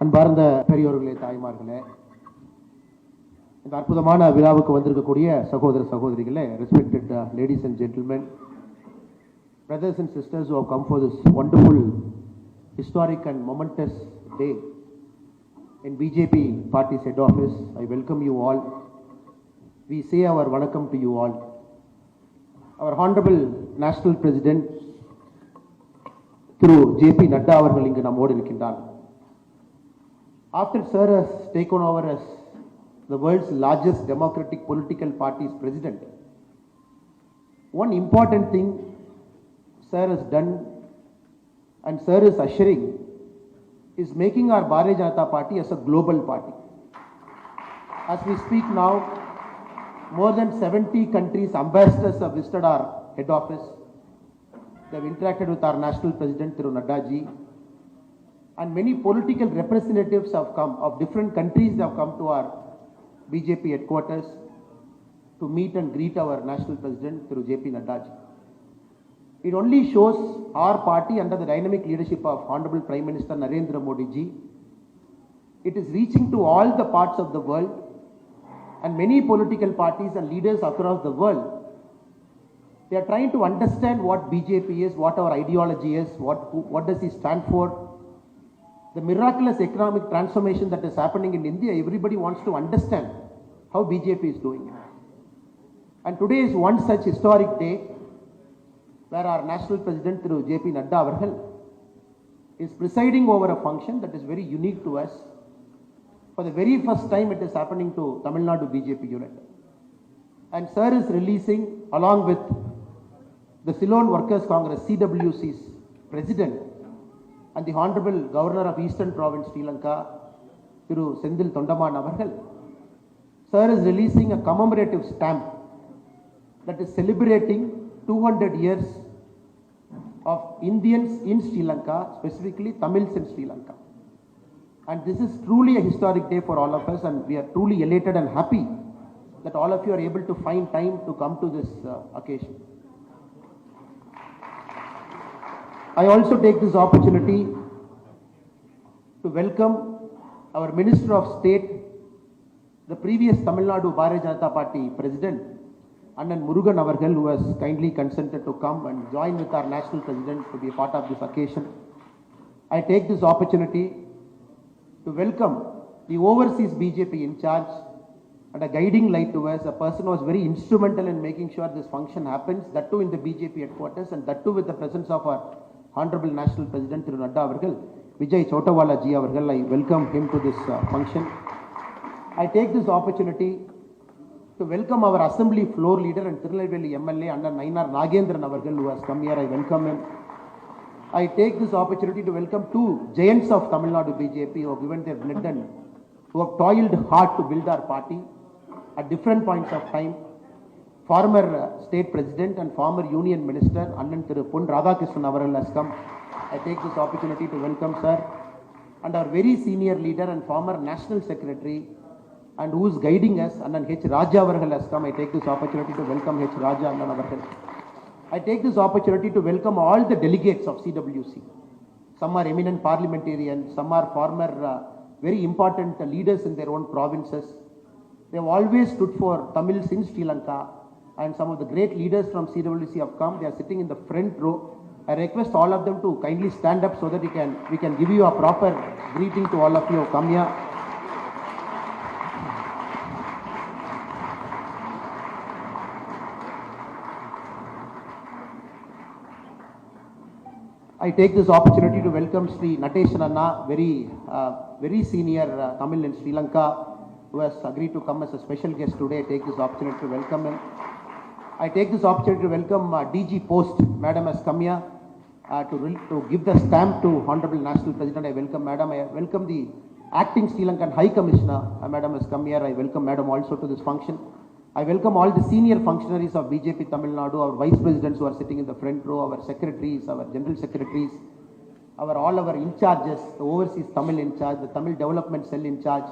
அன்பார்ந்த பெரியோர்களே, தாய்மார்களே, இந்த அற்புதமான விழாவுக்கு வந்திருக்கக்கூடிய சகோதர சகோதரிகளே, respected ladies and gentlemen, brothers and sisters who have come for this wonderful, historic and momentous day in BJP party's head office, I welcome you all. We say our vanakkam to you all. Our Honorable National President through JP Nadda அவர்கள் இங்கு நம்மோடு இருக்கின்றார். After Sir has taken over as the world's largest democratic political party's president, one important thing Sir has done and Sir is ushering is making our Bharatiya Janata Party as a global party. As we speak now, more than 70 countries' ambassadors have visited our head office. They have interacted with our national president, Thiru Nadda ji, and many political representatives have come of different countries. They have come to our BJP headquarters to meet and greet our national president, Thiru JP Nadda ji. It only shows our party under the dynamic leadership of Honorable Prime Minister Narendra Modi ji. It is reaching to all the parts of the world, and many political parties and leaders across the world, they are trying to understand what BJP is, what our ideology is, what does it stand for. The miraculous economic transformation that is happening in India, everybody wants to understand how BJP is doing it. And today is one such historic day where our national president through JP Nadda avargal is presiding over a function that is very unique to us. For the very first time it is happening to Tamil Nadu BJP unit. And Sir is releasing, along with the Ceylon Workers Congress CWC's president and the Honorable Governor of Eastern Province Sri Lanka, Thiru Sendil Tondaman avargal, Sir is releasing a commemorative stamp that is celebrating 200 years of Indians in Sri Lanka, specifically Tamils in Sri Lanka. And this is truly a historic day for all of us, and we are truly elated and happy that all of you are able to find time to come to this occasion. I also take this opportunity to welcome our Minister of State, the previous Tamil Nadu Bharatiya Janata Party President, Annan Murugan avargal, who has kindly consented to come and join with our national president to be a part of this occasion. I take this opportunity to welcome the overseas BJP in charge and a guiding light to us, a person who was very instrumental in making sure this function happens, that too in the BJP headquarters, and that too with the presence of our Honorable National President Thiru Nadda avargal, Vijay Chotawala ji avargal. I welcome him to this function. I take this opportunity to welcome our Assembly floor leader and Tirunelveli MLA Annan Nainar Nagendran avargal, who has come here. I welcome him. I take this opportunity to welcome two giants of Tamil Nadu BJP who have given their blood and who have toiled hard to build our party at different points of time. Former state president and former union minister Annan Thiru Pon Radhakrishnan avargal has come. I take this opportunity to welcome Sir, and our very senior leader and former national secretary and who is guiding us, Annan H. Raja avargal has come. I take this opportunity to welcome H. Raja Annan avargal. I take this opportunity to welcome all the delegates of CWC. Some are eminent parliamentarians, some are former very important leaders in their own provinces. They have always stood for Tamils in Sri Lanka, and some of the great leaders from CWC have come. They are sitting in the front row. I request all of them to kindly stand up so that we can give you a proper greeting to all of you who come here. I take this opportunity to welcome Sri Nateshan Anna, very senior Tamil in Sri Lanka, who has agreed to come as a special guest today. I take this opportunity to welcome him. I take this opportunity to welcome DG Post. Madam has come here to give the stamp to Honorable National President. I welcome Madam. I welcome the Acting Sri Lankan High Commissioner. Madam has come here. I welcome Madam also to this function. I welcome all the senior functionaries of BJP Tamil Nadu, our vice presidents who are sitting in the front row, our secretaries, our general secretaries, all our in charges, the overseas Tamil in charge, the Tamil development cell in charge,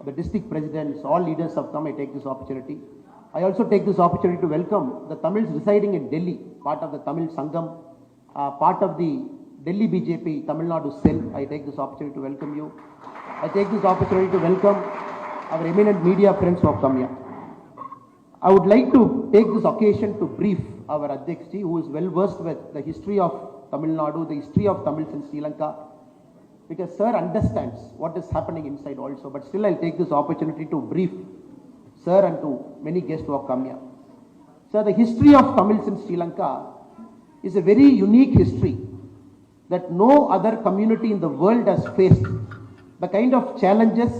the district presidents, all leaders have come. I take this opportunity. I also take this opportunity to welcome the Tamils residing in Delhi, part of the Tamil Sangam, part of the Delhi BJP, Tamil Nadu cell, I take this opportunity to welcome you. I take this opportunity to welcome our eminent media friends who have come here. I would like to take this occasion to brief our Adhyakshji, who is well versed with the history of Tamil Nadu, the history of Tamils in Sri Lanka, because sir understands what is happening inside also. But still, I'll take this opportunity to brief sir and to many guests who have come here. Sir, the history of Tamils in Sri Lanka is a very unique history that no other community in the world has faced. The kind of challenges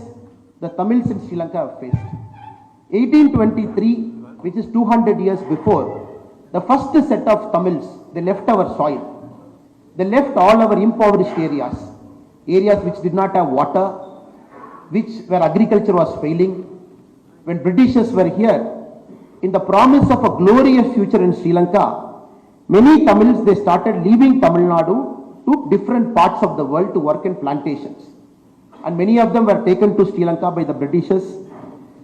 the Tamils in Sri Lanka have faced. 1823, which is 200 years before, the first set of Tamils, they left our soil. They left all our impoverished areas, areas which did not have water, where agriculture was failing. When Britishers were here, in the promise of a glorious future in Sri Lanka, many Tamils, they started leaving Tamil Nadu to different parts of the world to work in plantations. And many of them were taken to Sri Lanka by the Britishers.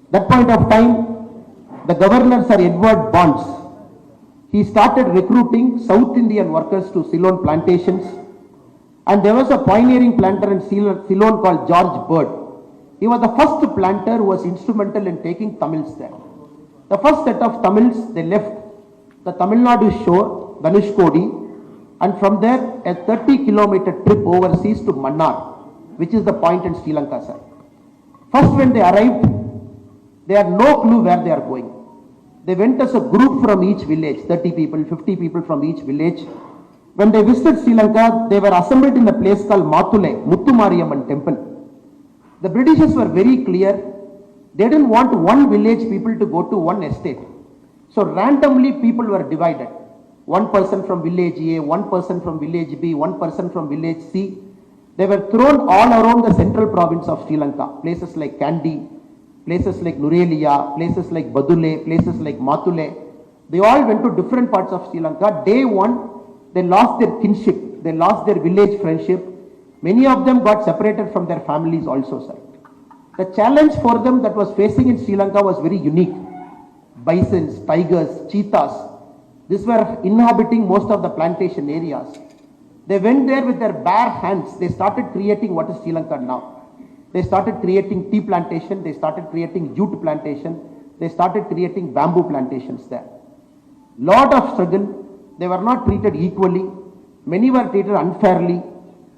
That point of time, the governor, Sir Edward Bonds, he started recruiting South Indian workers to Ceylon plantations. And there was a pioneering planter in Ceylon called George Bird. He was the first planter who was instrumental in taking Tamils there. The first set of Tamils, they left the Tamil Nadu shore, Dhanushkodi, and from there a 30-kilometer trip overseas to Mannar, which is the point in Sri Lanka, sir. First, when they arrived, they had no clue where they are going. They went as a group from each village, 30 people, 50 people from each village. When they visited Sri Lanka, they were assembled in a place called Mathule, Muthumariyamman temple. The Britishers were very clear. They didn't want one village people to go to one estate. So randomly people were divided. One person from village A, one person from village B, one person from village C. They were thrown all around the central province of Sri Lanka. Places like Kandy, places like Nurelia, places like Badule, places like Mathule. They all went to different parts of Sri Lanka. Day one, they lost their kinship. They lost their village friendship. Many of them got separated from their families also, sir. The challenge for them that was facing in Sri Lanka was very unique. Bisons, tigers, cheetahs. These were inhabiting most of the plantation areas. They went there with their bare hands. They started creating what is Sri Lanka now. They started creating tea plantation. They started creating jute plantation. They started creating bamboo plantations there. Lot of struggle. They were not treated equally. Many were treated unfairly.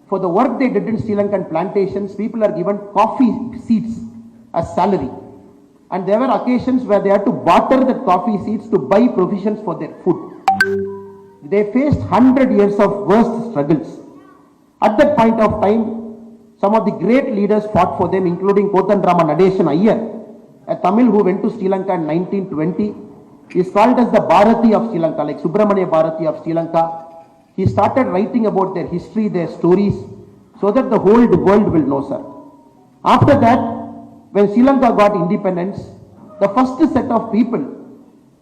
For the work they did in Sri Lankan plantations, people are given coffee seeds as salary. And there were occasions where they had to barter the coffee seeds to buy provisions for their food. They faced 100 years of worst struggles. At that point of time, some of the great leaders fought for them, including Kotandrama Nadeshan Iyer, a Tamil who went to Sri Lanka in 1920. He is called as the Bharati of Sri Lanka, like Subramania Bharati of Sri Lanka. He started writing about their history, their stories, so that the whole world will know, sir. After that, when Sri Lanka got independence, the first set of people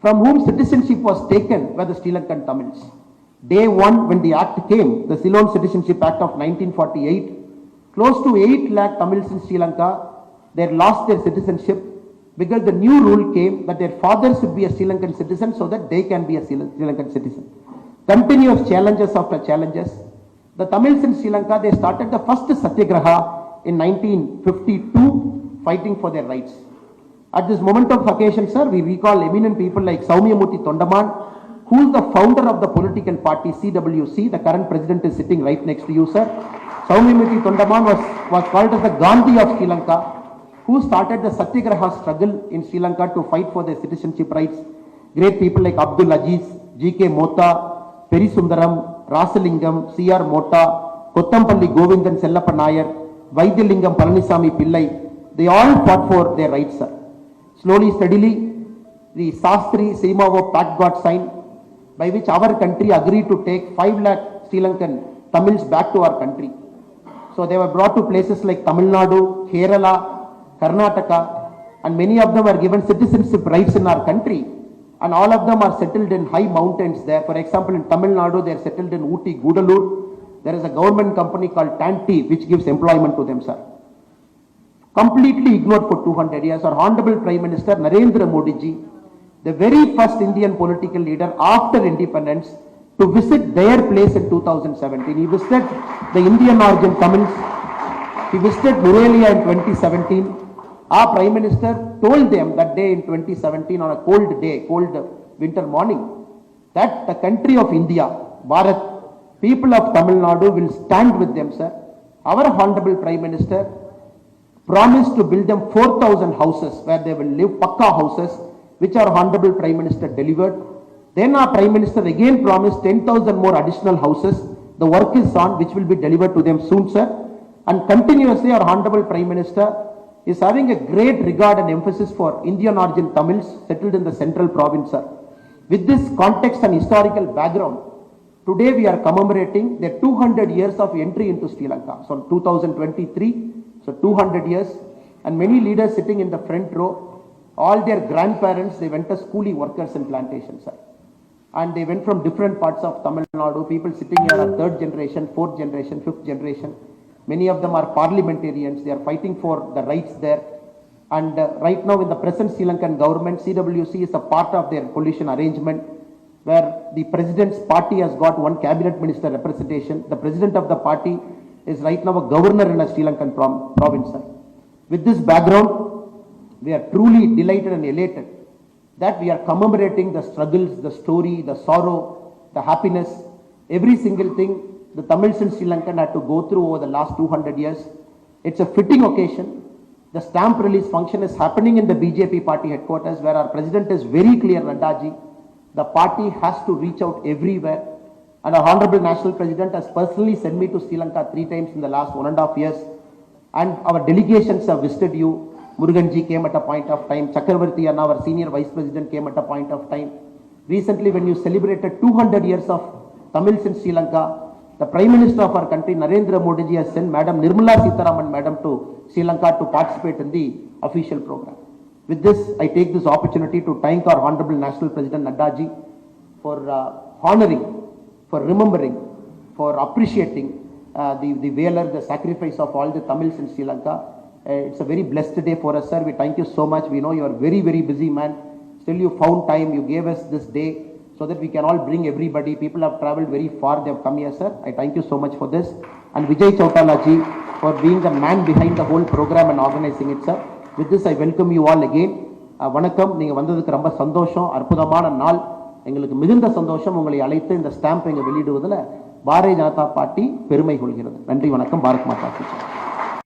from whom citizenship was taken were the Sri Lankan Tamils. Day one, when the act came, the Ceylon Citizenship Act of 1948, close to 8 lakh Tamils in Sri Lanka, they lost their citizenship because the new rule came that their fathers should be a Sri Lankan citizen so that they can be a Sri Lankan citizen. Continuous challenges after challenges. The Tamils in Sri Lanka, they started the first Satyagraha in 1952, fighting for their rights. At this moment of occasion, sir, we recall eminent people like Saumyamurthy Tondaman, who is the founder of the political party CWC. The current president is sitting right next to you, sir. Saumyamurthy Tondaman was called as the Gandhi of Sri Lanka, who started the Satyagraha struggle in Sri Lanka to fight for their citizenship rights. Great people like Abdul Aziz, G.K. Mota, Perisundaram, Rasalingam, C.R. Mota, Kottampalli Govindan Sellappa Nair, Vaidilingam Palanisamy Pillai, they all fought for their rights, sir. Slowly, steadily, the Sastri Seemavo Pact got signed, by which our country agreed to take 5 lakh Sri Lankan Tamils back to our country. So they were brought to places like Tamil Nadu, Kerala, Karnataka, and many of them were given citizenship rights in our country. And all of them are settled in high mountains there. For example, in Tamil Nadu, they are settled in Ooty, Gudalur. There is a government company called Tanti, which gives employment to them, sir. Completely ignored for 200 years. Our Honorable Prime Minister Narendra Modi ji, the very first Indian political leader after independence, to visit their place in 2017. He visited the Indian origin Tamils. He visited Murelia in 2017. Our Prime Minister told them that day in 2017 on a cold day, cold winter morning, that the country of India, Bharat, people of Tamil Nadu will stand with them, sir. Our Honorable Prime Minister promised to build them 4,000 houses where they will live, Pakka houses, which our Honorable Prime Minister delivered. Then our Prime Minister again promised 10,000 more additional houses. The work is on, which will be delivered to them soon, sir. And continuously our Honorable Prime Minister is having a great regard and emphasis for Indian origin Tamils settled in the central province, sir. With this context and historical background, today we are commemorating their 200 years of entry into Sri Lanka. So 2023, so 200 years, and many leaders sitting in the front row, all their grandparents, they went as coolie workers in plantations, sir. And they went from different parts of Tamil Nadu. People sitting here are third generation, fourth generation, fifth generation. Many of them are parliamentarians. They are fighting for the rights there. And right now in the present Sri Lankan government, CWC is a part of their coalition arrangement where the president's party has got one cabinet minister representation. The president of the party is right now a governor in a Sri Lankan province, sir. With this background, we are truly delighted and elated that we are commemorating the struggles, the story, the sorrow, the happiness, every single thing the Tamils in Sri Lanka had to go through over the last 200 years. It's a fitting occasion. The stamp release function is happening in the BJP party headquarters where our president is very clear, Naddaji. The party has to reach out everywhere. And our Honorable National President has personally sent me to Sri Lanka 3 times in the last 1.5 years. And our delegations have visited you. Muruganji came at a point of time. Chakravarti and our senior vice president came at a point of time. Recently, when you celebrated 200 years of Tamils in Sri Lanka, the Prime Minister of our country, Narendra Modi ji, has sent Madam Nirmala Sitharaman Madam to Sri Lanka to participate in the official program. With this, I take this opportunity to thank our Honorable National President Naddaji for honoring, for remembering, for appreciating the valor, the sacrifice of all the Tamils in Sri Lanka. It's a very blessed day for us, sir. We thank you so much. We know you are very, very busy man. Still you found time, you gave us this day so that we can all bring everybody. People have traveled very far, they have come here, sir. I thank you so much for this. And Vijay Chautala ji for being the man behind the whole program and organizing it, sir. With this, I welcome you all again. வணக்கம், நீங்க வந்ததுக்கு ரொம்ப சந்தோஷம். அற்புதமான நாள். எங்களுக்கு மிகுந்த சந்தோஷம் உங்களை அழைத்து இந்த ஸ்டாம்ப் இங்க வெளியிடுவதில் பாரதிய ஜனதா பார்ட்டி பெருமை கொள்கிறது. நன்றி, வணக்கம். பாரத் மாதா கி ஜெய்.